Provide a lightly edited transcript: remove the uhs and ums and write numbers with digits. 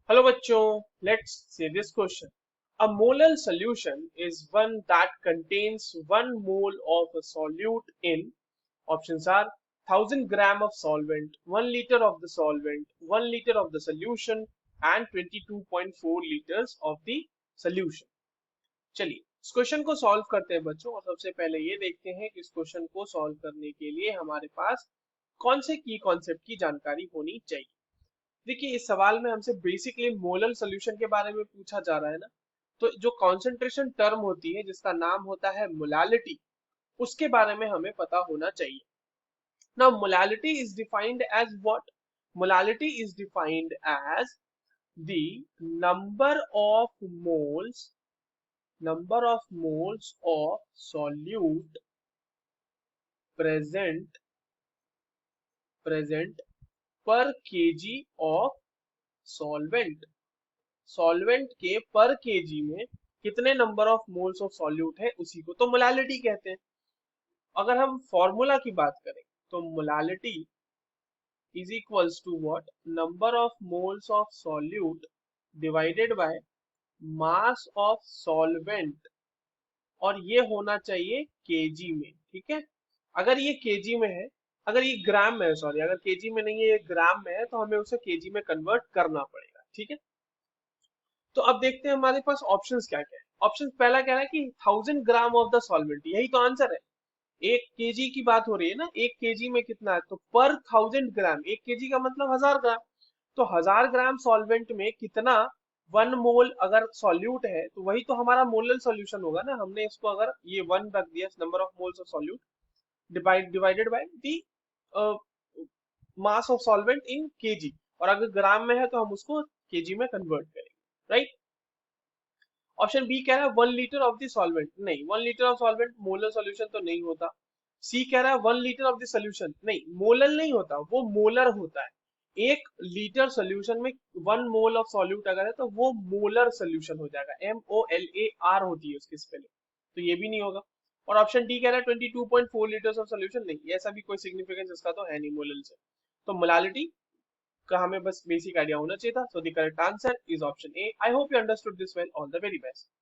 Hello bachcho, let's see this question. A molar solution is one that contains 1 mole of a solute in options are 1000 gram of solvent, 1 liter of the solvent, 1 liter of the solution and 22.4 liters of the solution. चलिए इस question को solve करते हैं बच्चों और सबसे पहले ये देखते हैं कि इस क्वेश्चन को सॉल्व करने के लिए हमारे पास कौन से की कॉन्सेप्ट की जानकारी होनी चाहिए। देखिए इस सवाल में हमसे बेसिकली मोलर सोल्यूशन के बारे में पूछा जा रहा है ना, तो जो कॉन्सेंट्रेशन टर्म होती है जिसका नाम होता है मोलालिटी, उसके बारे में हमें पता होना चाहिए। Now molality is defined as what? Molality is defined as the number of moles of solute present per kg of solvent। Solvent के पर केजी में कितने number of moles of solute है उसी को तो मोलालिटी कहते हैं। अगर हम फॉर्मूला की बात करें तो molality is equals to what? Number of moles of solute divided by mass of solvent, और ये होना चाहिए केजी में। ठीक है, अगर ये केजी में है, अगर ये ग्राम में है, सॉरी अगर केजी में नहीं है ये ग्राम में है, तो हमें उसे केजी में कन्वर्ट करना पड़ेगा। ठीक है, तो अब देखते हैं हमारे पास ऑप्शंस क्या क्या है। ऑप्शन पहला कह रहा है कि 1000 ग्राम ऑफ द सॉल्वेंट, यही तो आंसर है। 1 केजी की बात हो रही है ना, 1 केजी में कितना है, तो पर 1000 ग्राम, 1 केजी का मतलब 1000 ग्राम। तो 1000 ग्राम सॉल्वेंट में कितना 1 मोल अगर सॉल्यूट है तो वही तो हमारा मोलर सॉल्यूशन होगा ना। हमने इसको अगर ये 1 रख दिया, number of moles of solute divided by the mass of solvent in KG, और अगर ग्राम में है तो हम उसको केजी में कन्वर्ट करेंगे। राइट, ऑप्शन बी कह रहा है 1 लीटर ऑफ द सॉल्वेंट, नहीं 1 litre of solvent molar solution तो नहीं होता। सी कह रहा है 1 लीटर ऑफ द सोल्यूशन, नहीं मोलर नहीं होता, वो मोलर होता है। 1 लीटर सोल्यूशन में 1 मोल ऑफ सॉल्यूट अगर है तो वो मोलर सोल्यूशन हो जाएगा, MOLAR होती है उसकी स्पेलिंग, तो ये भी नहीं होगा। और ऑप्शन डी कह रहा है 22.4 लीटर्स ऑफ सोल्यूशन, नहीं ऐसा भी कोई सिग्निफिकेंस इसका तो है नहीं मोलर से। तो मोलालिटी का हमें बस बेसिक आइडिया होना चाहिए था। So the correct answer is option A. I hope you understood this well. All the very best.